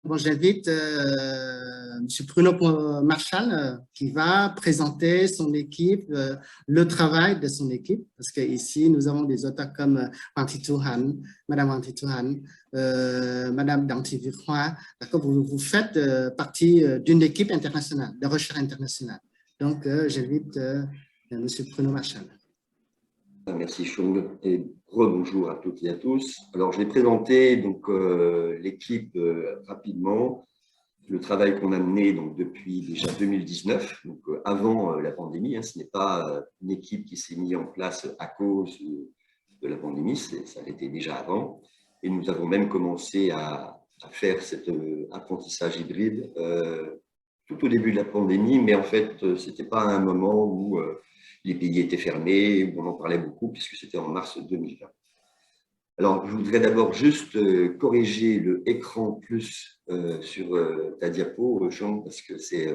Bon, j'invite M. Bruno Marchal qui va présenter son équipe, le travail de son équipe, parce qu'ici, nous avons des auteurs comme Antitou Han, Madame Antitou Han, Madame Danti Viroy. Vous faites partie d'une équipe internationale, de recherche internationale. Donc, j'invite M. Bruno Marchal. Merci Chung et rebonjour à toutes et à tous. Alors je vais présenter donc l'équipe rapidement, le travail qu'on a mené donc depuis déjà 2019, donc avant la pandémie. Ce n'est pas une équipe qui s'est mise en place à cause de la pandémie, ça l'était déjà avant. Et nous avons même commencé à faire cet apprentissage hybride tout au début de la pandémie, mais en fait c'était pas un moment où les pays étaient fermés, où on en parlait beaucoup, puisque c'était en mars 2020. Alors, je voudrais d'abord juste corriger le écran plus sur ta diapo, Jean, parce que c'est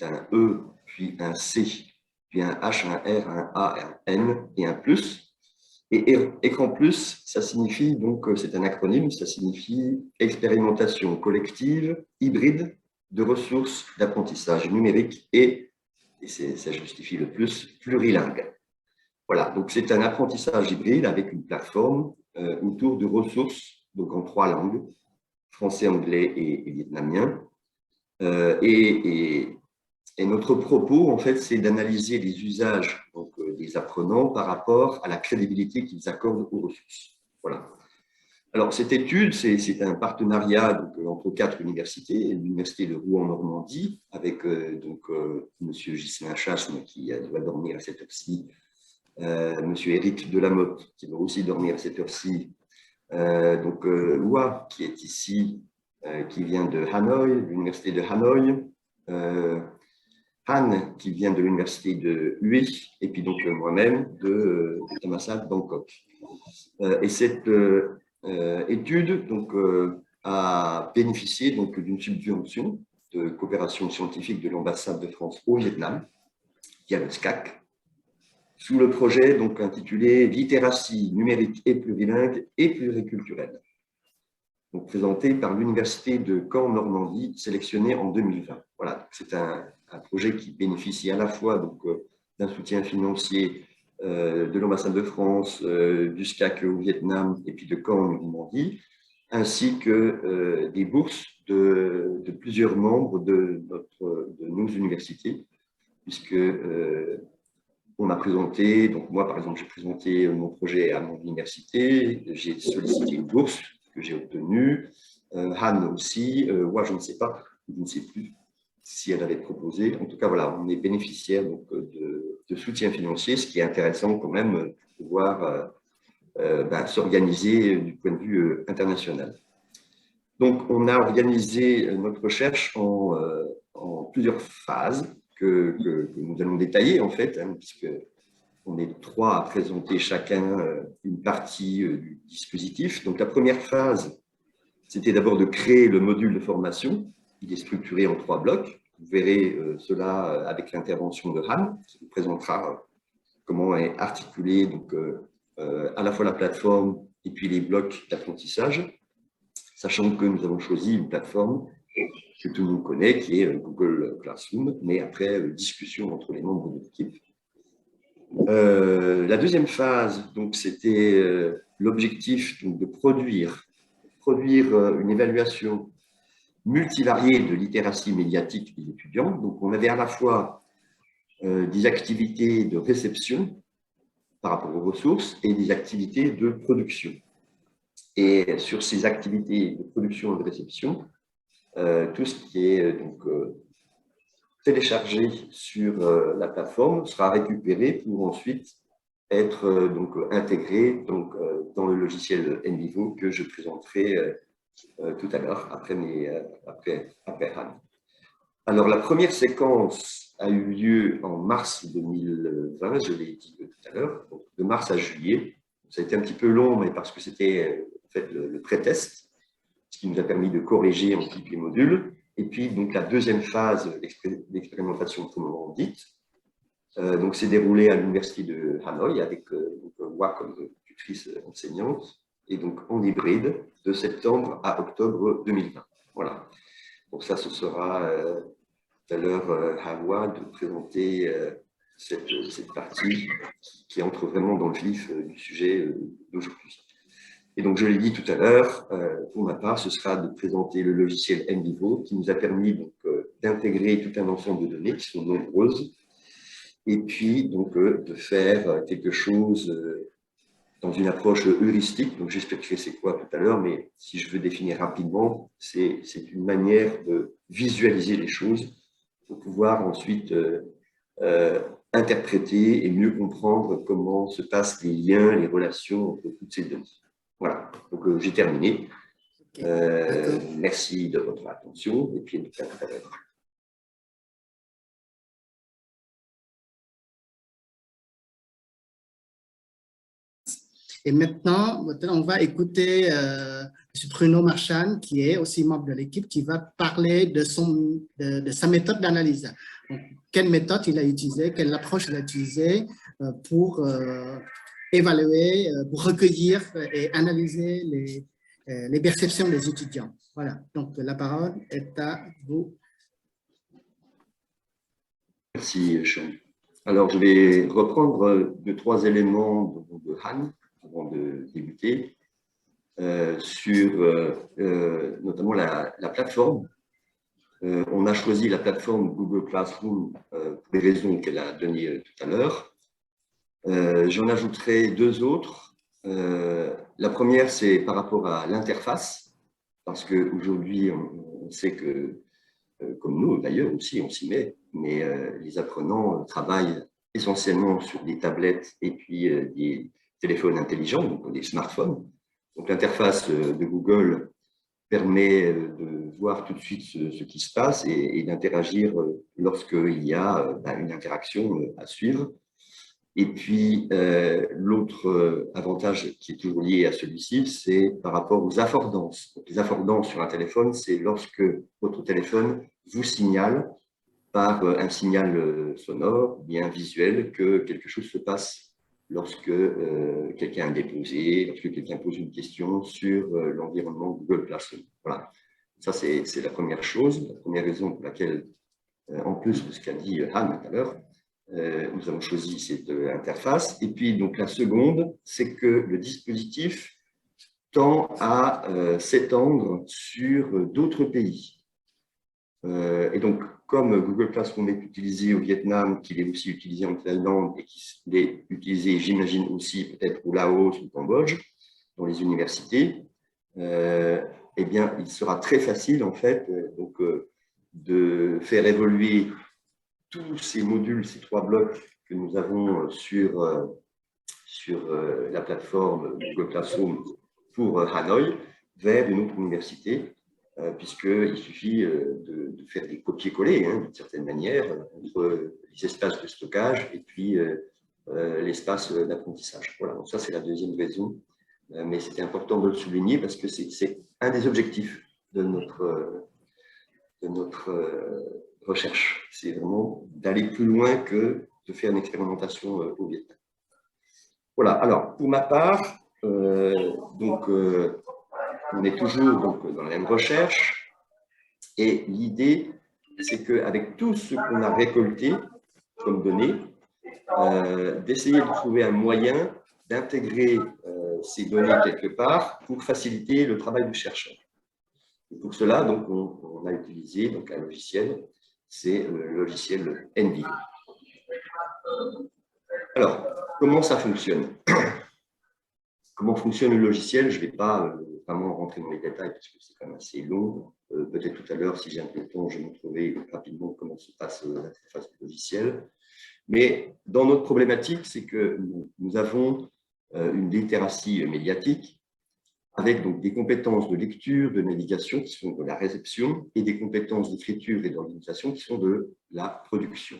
un E, puis un C, puis un H, un R, un A, un N et un plus. Et écran plus, ça signifie, donc c'est un acronyme, ça signifie expérimentation collective, hybride, de ressources d'apprentissage numérique et ça justifie le plus, plurilingue. Voilà, donc c'est un apprentissage hybride avec une plateforme autour de ressources, donc en 3 langues, français, anglais et vietnamien. Et notre propos, en fait, c'est d'analyser les usages donc, des apprenants par rapport à la crédibilité qu'ils accordent aux ressources. Voilà. Alors, cette étude, c'est un partenariat donc, entre 4 universités, l'université de Rouen en Normandie, avec M. Ghislain Chasme qui doit dormir à cette heure-ci, M. Éric Delamotte qui doit aussi dormir à cette heure-ci, Hua qui est ici, qui vient de Hanoï, l'université de Hanoï, Han qui vient de l'université de Hue, et puis donc moi-même de Thammasat, Bangkok. Et cette étude donc, a bénéficié d'une subvention de coopération scientifique de l'ambassade de France au Vietnam, via le SCAC, sous le projet donc, intitulé « Littératie numérique et plurilingue et pluriculturelle », donc présenté par l'université de Caen-Normandie, sélectionné en 2020. Voilà, c'est un projet qui bénéficie à la fois d'un soutien financier de l'ambassade de France, du SCAC au Vietnam et puis de Caen-Normandie, ainsi que des bourses de plusieurs membres de nos universités, puisque on a présenté, donc moi par exemple j'ai présenté mon projet à mon université, j'ai sollicité une bourse que j'ai obtenue, Han aussi, moi je ne sais pas, je ne sais plus si elle avait proposé. En tout cas voilà, on est bénéficiaire donc, de soutien financier, ce qui est intéressant quand même pour pouvoir s'organiser du point de vue international. Donc on a organisé notre recherche en plusieurs phases, que nous allons détailler en fait, puisque on est 3 à présenter chacun une partie du dispositif. Donc la première phase, c'était d'abord de créer le module de formation. Il est structuré en 3 blocs. Vous verrez cela avec l'intervention de Han, qui vous présentera comment est articulée donc, à la fois la plateforme et puis les blocs d'apprentissage, sachant que nous avons choisi une plateforme que tout le monde connaît, qui est Google Classroom, mais après discussion entre les membres de l'équipe. La deuxième phase, c'était l'objectif de produire une évaluation multivariée de littératie médiatique des étudiants. Donc, on avait à la fois des activités de réception par rapport aux ressources et des activités de production. Et sur ces activités de production et de réception, tout ce qui est téléchargé sur la plateforme sera récupéré pour ensuite être intégré dans le logiciel NVivo que je présenterai tout à l'heure après Han. Alors la première séquence a eu lieu en mars 2020, je l'ai dit tout à l'heure, de mars à juillet. Ça a été un petit peu long, mais parce que c'était en fait le pré-test, ce qui nous a permis de corriger ensuite les modules. Et puis, donc, la deuxième phase d'expérimentation proprement dite, s'est déroulée à l'université de Hanoï avec moi comme tutrice enseignante, et donc en hybride de septembre à octobre 2020. Voilà. Donc ça, ce sera tout à l'heure Hawa de présenter cette partie qui entre vraiment dans le vif du sujet d'aujourd'hui. Et donc, je l'ai dit tout à l'heure, pour ma part, ce sera de présenter le logiciel NVivo qui nous a permis d'intégrer tout un ensemble de données qui sont nombreuses et puis donc de faire quelque chose dans une approche heuristique. Donc, j'expliquerai c'est quoi tout à l'heure, mais si je veux définir rapidement, c'est une manière de visualiser les choses pour pouvoir ensuite interpréter et mieux comprendre comment se passent les liens, les relations entre toutes ces données. Voilà, donc j'ai terminé. Merci de votre attention et puis à tout à l'heure. Et maintenant, on va écouter M. Bruno Marchand, qui est aussi membre de l'équipe, qui va parler de sa méthode d'analyse. Quelle méthode il a utilisée, quelle approche il a utilisée pour évaluer, pour recueillir et analyser les perceptions des étudiants. Voilà, donc la parole est à vous. Merci, Sean. Alors, je vais reprendre 2-3 éléments de Han avant de débuter sur notamment la plateforme. On a choisi la plateforme Google Classroom pour les raisons qu'elle a données tout à l'heure. J'en ajouterai 2 autres. La première, c'est par rapport à l'interface, parce qu'aujourd'hui, on sait que, comme nous d'ailleurs aussi, on s'y met, mais les apprenants travaillent essentiellement sur des tablettes et puis des téléphones intelligents, donc des smartphones. Donc l'interface de Google permet de voir tout de suite ce qui se passe et d'interagir lorsqu'il y a une interaction à suivre. Et puis, l'autre avantage qui est toujours lié à celui-ci, c'est par rapport aux affordances. Donc, les affordances sur un téléphone, c'est lorsque votre téléphone vous signale par un signal sonore, bien visuel, que quelque chose se passe lorsque quelqu'un a déposé, lorsque quelqu'un pose une question sur l'environnement Google Classroom. Voilà. Ça, c'est la première chose, la première raison pour laquelle, en plus de ce qu'a dit Han tout à l'heure, nous avons choisi cette interface. Et puis, donc, la seconde, c'est que le dispositif tend à s'étendre sur d'autres pays. Et donc, comme Google Classroom est utilisé au Vietnam, qu'il est aussi utilisé en Thaïlande et qu'il est utilisé, j'imagine, aussi peut-être au Laos ou au Cambodge, dans les universités, eh bien, il sera très facile, en fait, de faire évoluer tous ces modules, ces 3 blocs que nous avons sur la plateforme Google Classroom pour Hanoï vers une autre université, puisqu'il suffit de faire des copier-coller, d'une certaine manière, entre les espaces de stockage et puis l'espace d'apprentissage. Voilà, donc ça c'est la deuxième raison, mais c'était important de le souligner parce que c'est un des objectifs de notre recherche. C'est vraiment d'aller plus loin que de faire une expérimentation au Vietnam. Voilà, alors pour ma part, on est toujours dans la même recherche et l'idée, c'est qu'avec tout ce qu'on a récolté comme données, d'essayer de trouver un moyen d'intégrer ces données quelque part pour faciliter le travail du chercheur. Et pour cela, donc, on a utilisé donc, un logiciel, c'est le logiciel NVivo. Alors, comment ça fonctionne? Comment fonctionne le logiciel? Je ne vais pas vraiment rentrer dans les détails parce que c'est quand même assez long. Peut-être tout à l'heure, si j'ai un peu de temps, je vais montrer rapidement comment se passe l'interface du logiciel. Mais dans notre problématique, c'est que nous avons une littératie médiatique avec donc des compétences de lecture, de navigation qui sont de la réception et des compétences d'écriture et d'organisation qui sont de la production.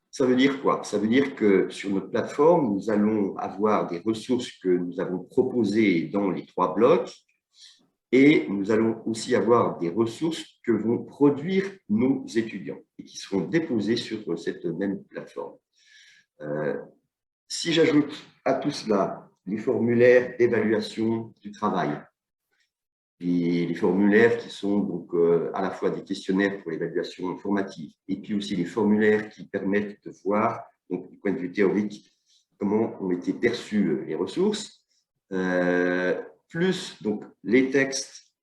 Ça veut dire quoi? Ça veut dire que sur notre plateforme, nous allons avoir des ressources que nous avons proposées dans les 3 blocs et nous allons aussi avoir des ressources que vont produire nos étudiants et qui seront déposées sur cette même plateforme. Si j'ajoute à tout cela les formulaires d'évaluation du travail, les formulaires qui sont donc à la fois des questionnaires pour l'évaluation informative et puis aussi les formulaires qui permettent de voir, donc du point de vue théorique, comment ont été perçues les ressources, plus donc les textes,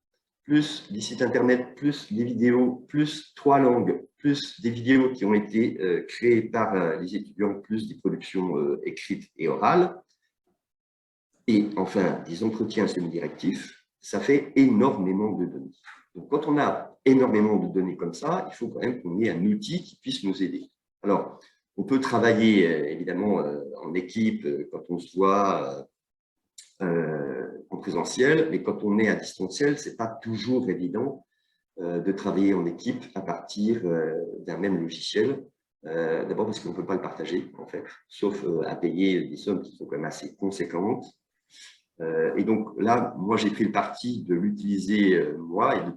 plus les sites internet, plus les vidéos, plus 3 langues, plus des vidéos qui ont été créées par les étudiants, plus des productions écrites et orales, et enfin des entretiens semi-directifs. Ça fait énormément de données. Donc, quand on a énormément de données comme ça, il faut quand même qu'on ait un outil qui puisse nous aider. Alors, on peut travailler évidemment en équipe quand on se voit en présentiel, mais quand on est à distanciel, ce n'est pas toujours évident de travailler en équipe à partir d'un même logiciel. D'abord parce qu'on ne peut pas le partager, en fait, sauf à payer des sommes qui sont quand même assez conséquentes. Et donc là, moi, j'ai pris le parti de l'utiliser moi et de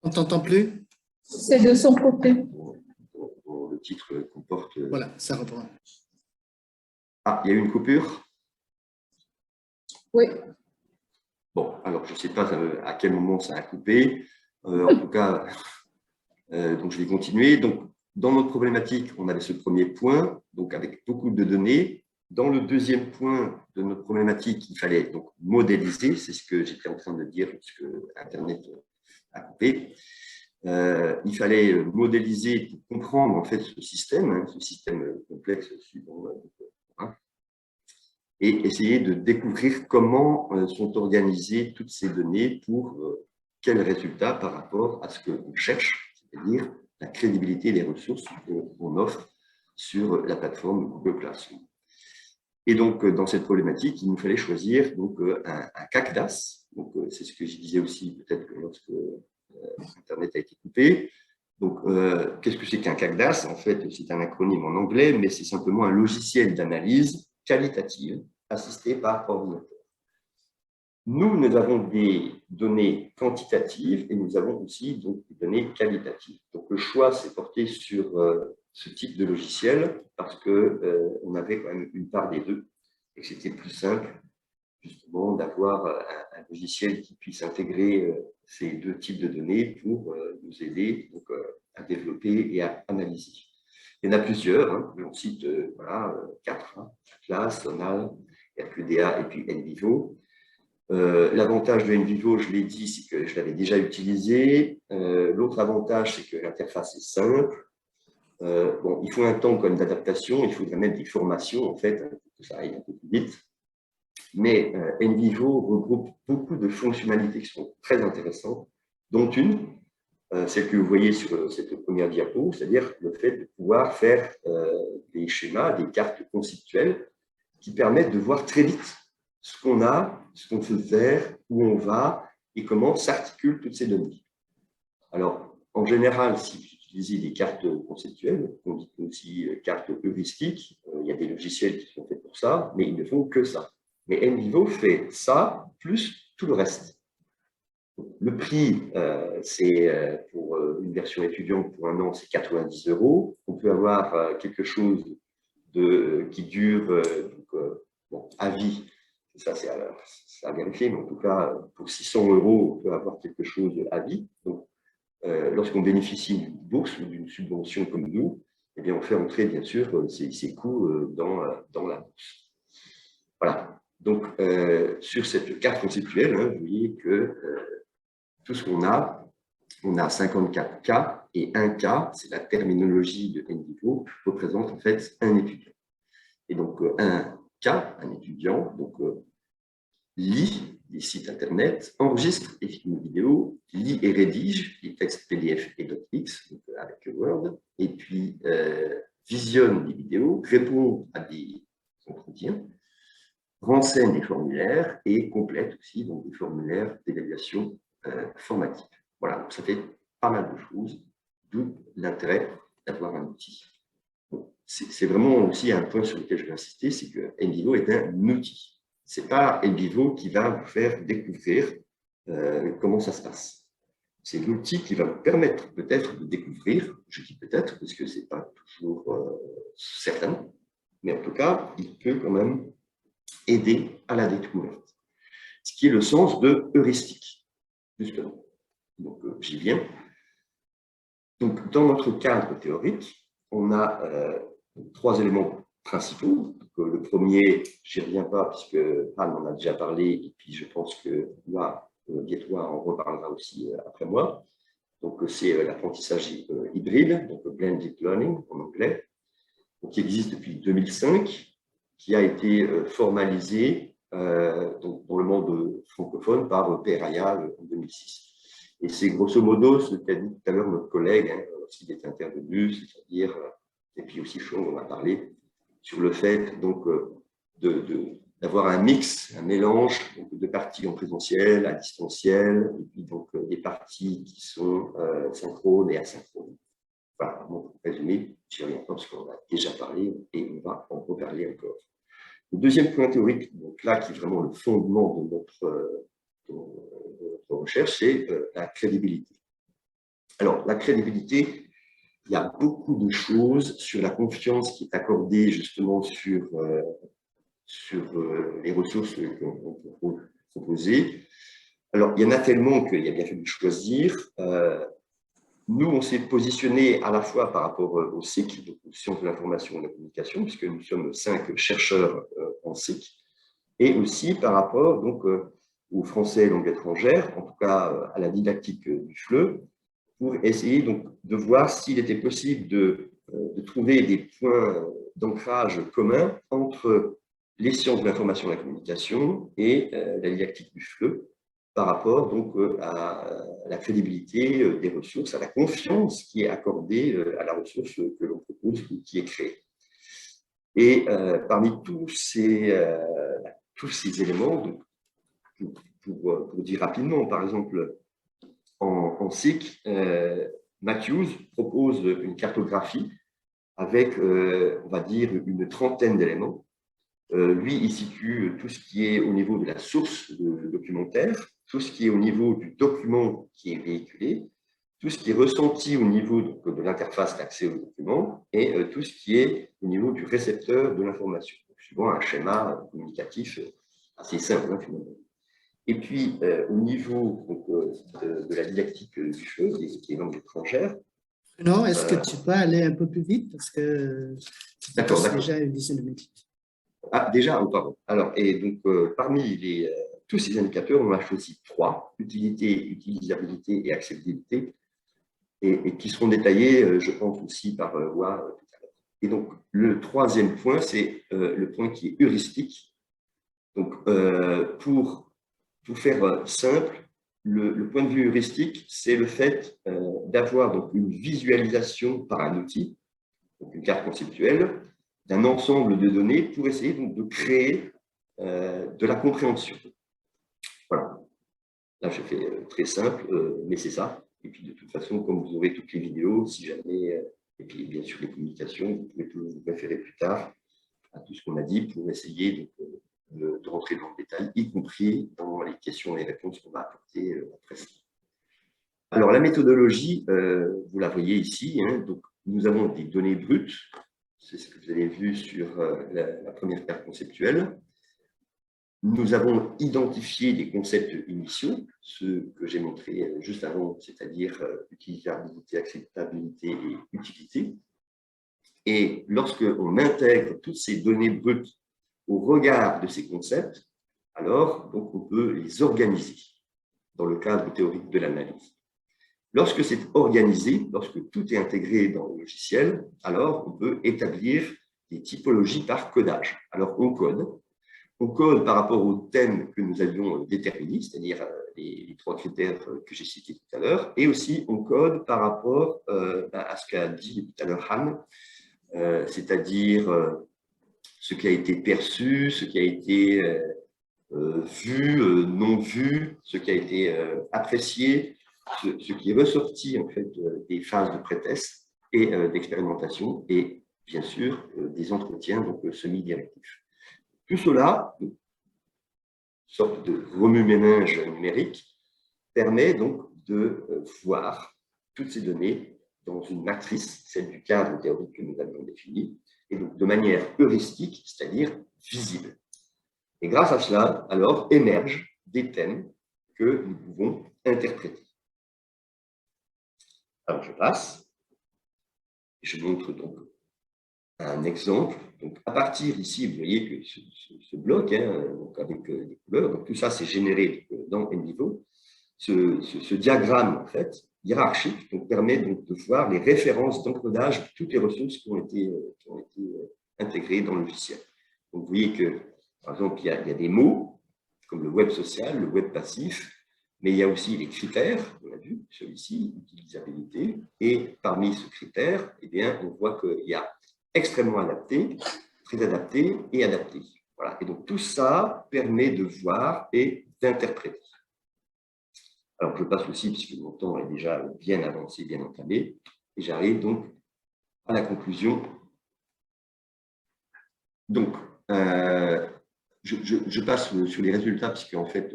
On t'entend plus? C'est de son côté. Le titre comporte… Voilà, ça reprend. Ah, il y a eu une coupure? Oui. Bon, alors je ne sais pas à quel moment ça a coupé. En tout cas, donc je vais continuer. Donc, dans notre problématique, on avait ce premier point, donc avec beaucoup de données. Dans le deuxième point de notre problématique, il fallait donc modéliser, c'est ce que j'étais en train de dire lorsque Internet a coupé. Il fallait modéliser pour comprendre en fait ce système complexe suivant, et essayer de découvrir comment sont organisées toutes ces données pour quels résultats par rapport à ce qu'on cherche, c'est-à-dire la crédibilité des ressources qu'on offre sur la plateforme Google Classroom. Et donc, dans cette problématique, il nous fallait choisir donc, un CACDAS. C'est ce que je disais aussi peut-être que lorsque Internet a été coupé. Donc, qu'est-ce que c'est qu'un CACDAS? En fait, c'est un acronyme en anglais, mais c'est simplement un logiciel d'analyse qualitative assisté par ordinateur. Nous avons des données quantitatives et nous avons aussi donc, des données qualitatives. Donc, le choix s'est porté sur ce type de logiciel parce qu'on avait quand même une part des deux et que c'était plus simple justement d'avoir un logiciel qui puisse intégrer ces deux types de données pour nous aider donc, à développer et à analyser. Il y en a plusieurs, hein. On cite voilà, 4, hein. Class, Sonal, RQDA et puis NVivo. L'avantage de NVivo, je l'ai dit, c'est que je l'avais déjà utilisé. L'autre avantage, c'est que l'interface est simple. Bon, il faut un temps comme d'adaptation, il faudrait même des formations en fait, pour que ça aille un peu plus vite. Mais NVivo regroupe beaucoup de fonctionnalités qui sont très intéressantes, dont une, celle que vous voyez sur cette première diapo, c'est-à-dire le fait de pouvoir faire des schémas, des cartes conceptuelles qui permettent de voir très vite ce qu'on a, ce qu'on peut faire, où on va et comment s'articulent toutes ces données. Alors, en général, si vous utilisez des cartes conceptuelles, on dit aussi cartes heuristiques, il y a des logiciels qui sont faits pour ça, mais ils ne font que ça. Mais NVivo fait ça, plus tout le reste. Le prix, c'est pour une version étudiante pour 1 an, c'est 90 €. On peut avoir quelque chose qui dure bon, à vie. Ça, c'est à vérifier, mais en tout cas, pour 600 €, on peut avoir quelque chose à vie. Donc, lorsqu'on bénéficie d'une bourse ou d'une subvention comme nous, eh bien, on fait entrer, bien sûr, ces coûts dans la bourse. Voilà. Donc, sur cette carte conceptuelle, hein, vous voyez que tout ce qu'on a, on a 54 cas et un cas, c'est la terminologie de NVivo, représente en fait un étudiant. Et donc, un cas, un étudiant, donc, lit des sites internet, enregistre des films vidéo, lit et rédige des textes PDF et .x avec Word, et puis visionne des vidéos, répond à des entretiens, renseigne des formulaires et complète aussi donc, des formulaires d'évaluation formative. Voilà, donc ça fait pas mal de choses, d'où l'intérêt d'avoir un outil. Bon, c'est vraiment aussi un point sur lequel je vais insister, c'est que NVivo est un outil. Ce n'est pas NVivo qui va vous faire découvrir comment ça se passe. C'est l'outil qui va vous permettre peut-être de découvrir, je dis peut-être parce que ce n'est pas toujours certain, mais en tout cas, il peut quand même aider à la découverte. Ce qui est le sens de heuristique, justement. Donc, j'y viens. Donc, dans notre cadre théorique, on a 3 éléments principaux. Donc, le premier, j'y reviens pas puisque Anne en a déjà parlé, et puis je pense que là, Vietois en reparlera aussi après moi. Donc, c'est l'apprentissage hybride, donc blended learning en anglais, donc, qui existe depuis 2005, qui a été formalisé donc, dans le monde francophone par PRIA en 2006. Et c'est grosso modo ce qu'a dit tout à l'heure notre collègue, s'il était intervenu, c'est-à-dire, et puis aussi Chong, on a parlé, sur le fait donc d'avoir un mix, un mélange donc, de parties en présentiel, à distanciel, et puis donc des parties qui sont synchrones et asynchrones. Voilà, pour résumer, je n'y reviens pas parce qu'on en a déjà parlé et on va en reparler encore. Le deuxième point théorique, donc là, qui est vraiment le fondement de notre recherche, c'est la crédibilité. Alors, la crédibilité, il y a beaucoup de choses sur la confiance qui est accordée justement sur les ressources qu'on peut proposer. Alors, il y en a tellement qu'il a bien fallu choisir. Nous, on s'est positionné à la fois par rapport au SIC, donc aux sciences de l'information et de la communication, puisque nous sommes 5 chercheurs en SIC, et aussi par rapport donc, au français et langue étrangère, en tout cas à la didactique du FLE, pour essayer donc, de voir s'il était possible de trouver des points d'ancrage communs entre les sciences de l'information et de la communication et la didactique du FLE, par rapport donc à la crédibilité des ressources, à la confiance qui est accordée à la ressource que l'on propose ou qui est créée. Et parmi tous ces éléments, donc, pour dire rapidement, par exemple, en SIC, Matthews propose une cartographie avec, on va dire, une trentaine d'éléments. Lui, il situe tout ce qui est au niveau de la source documentaire, tout ce qui est au niveau du document qui est véhiculé, tout ce qui est ressenti au niveau de l'interface d'accès au document et tout ce qui est au niveau du récepteur de l'information, suivant un schéma communicatif assez simple, hein, finalement. Et puis, au niveau donc, de la didactique du FLE, des langues étrangères. Non, est-ce que tu peux aller un peu plus vite parce que tu passes déjà une dizaine de minutes. Ah, déjà, oh, pardon. Alors, et donc, parmi tous ces indicateurs, on a choisi 3, utilité, utilisabilité et accessibilité, et qui seront détaillés, je pense, aussi par Wa tout à l'heure. Et donc, le troisième point, c'est le point qui est heuristique. Donc, pour faire simple, le point de vue heuristique, c'est le fait d'avoir donc une visualisation par un outil, donc une carte conceptuelle, d'un ensemble de données pour essayer donc de créer de la compréhension. Voilà. Là, je fais très simple, mais c'est ça. Et puis, de toute façon, comme vous aurez toutes les vidéos, si jamais, et puis bien sûr les communications, vous pouvez toujours vous référer plus tard à tout ce qu'on a dit pour essayer de rentrer dans le détail, y compris dans les questions et les réponses qu'on va apporter après ça. Alors, la méthodologie, vous la voyez ici. Hein, donc, nous avons des données brutes. C'est ce que vous avez vu sur la première carte conceptuelle. Nous avons identifié des concepts initiaux, ceux que j'ai montrés juste avant, c'est-à-dire utilisabilité, acceptabilité et utilité. Et lorsque on intègre toutes ces données brutes au regard de ces concepts, alors donc, on peut les organiser dans le cadre théorique de l'analyse. Lorsque c'est organisé, lorsque tout est intégré dans le logiciel, alors on peut établir des typologies par codage. Alors on code par rapport aux thèmes que nous avions déterminés, c'est-à-dire les 3 critères que j'ai cités tout à l'heure, et aussi on code par rapport à ce qu'a dit tout à l'heure Han, c'est-à-dire ce qui a été perçu, ce qui a été vu, non vu, ce qui a été apprécié, ce qui est ressorti en fait des phases de pré-test et d'expérimentation et bien sûr des entretiens donc semi-directifs. Tout cela, une sorte de remue-ménage numérique, permet donc de voir toutes ces données dans une matrice, celle du cadre théorique que nous avions défini, et donc de manière heuristique, c'est-à-dire visible. Et grâce à cela, alors, émergent des thèmes que nous pouvons interpréter. Alors, je passe, et je montre donc un exemple. Donc, à partir ici, vous voyez que ce bloc, donc avec des couleurs, donc tout ça, c'est généré dans NVivo. Ce diagramme, en fait, hiérarchique, donc, permet donc de voir les références d'encodage de toutes les ressources qui ont été intégrées dans le logiciel. Donc, vous voyez que, par exemple, il y a des mots, comme le web social, le web passif, mais il y a aussi les critères, on a vu, celui-ci, utilisabilité, et parmi ce critère, eh bien, on voit qu'il y a extrêmement adapté, très adapté et adapté. Voilà. Et donc, tout ça permet de voir et d'interpréter. Alors, je passe aussi, puisque mon temps est déjà bien avancé, bien entamé, et j'arrive donc à la conclusion. Donc, je passe sur les résultats, puisqu'en fait,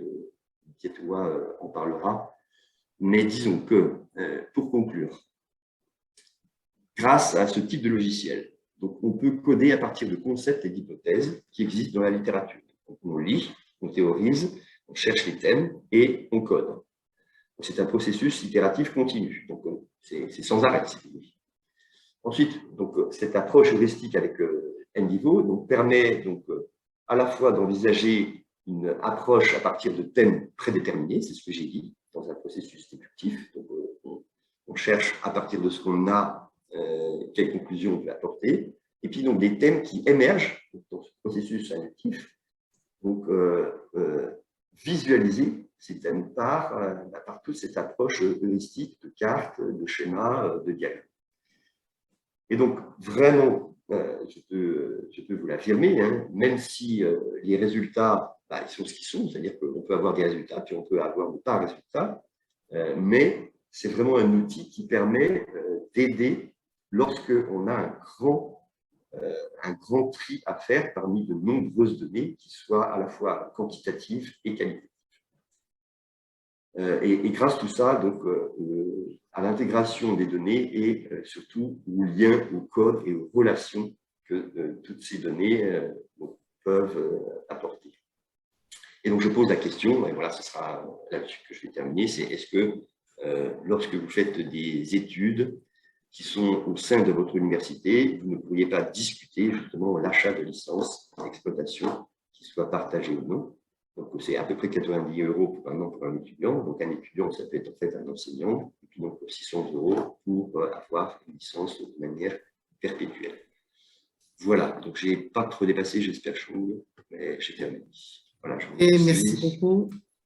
Tietua en parlera, mais disons que, pour conclure, grâce à ce type de logiciel, donc on peut coder à partir de concepts et d'hypothèses qui existent dans la littérature. Donc, on lit, on théorise, on cherche les thèmes et on code. C'est un processus itératif continu, donc c'est sans arrêt. Ensuite, donc, cette approche heuristique avec NVivo donc, permet donc, à la fois d'envisager une approche à partir de thèmes prédéterminés, c'est ce que j'ai dit, dans un processus déductif. Donc, on cherche à partir de ce qu'on a, quelles conclusions on peut apporter, et puis donc des thèmes qui émergent dans ce processus inductif, donc visualiser ces thèmes par toute cette approche heuristique de cartes, de schémas, de diagrammes. Et donc, vraiment, je peux vous l'affirmer, hein, même si les résultats, ils sont ce qu'ils sont, c'est-à-dire qu'on peut avoir des résultats, puis on peut avoir de pas résultats, mais c'est vraiment un outil qui permet d'aider lorsqu'on a un grand tri à faire parmi de nombreuses données qui soient à la fois quantitatives et qualitatives. Et grâce à tout ça, donc, à l'intégration des données et surtout au lien, au code et aux relations que toutes ces données peuvent apporter. Et donc, je pose la question, et voilà, ce sera là-dessus que je vais terminer, c'est est-ce que lorsque vous faites des études qui sont au sein de votre université, vous ne pourriez pas discuter justement l'achat de licences d'exploitation qui soient partagées ou non. Donc, c'est à peu près 90 € pour un an pour un étudiant. Donc, un étudiant, ça peut être en fait un enseignant. Et puis, donc, 600 € pour avoir une licence de manière perpétuelle. Voilà. Donc, je n'ai pas trop dépassé, j'espère, mais j'ai terminé. Voilà, et merci beaucoup.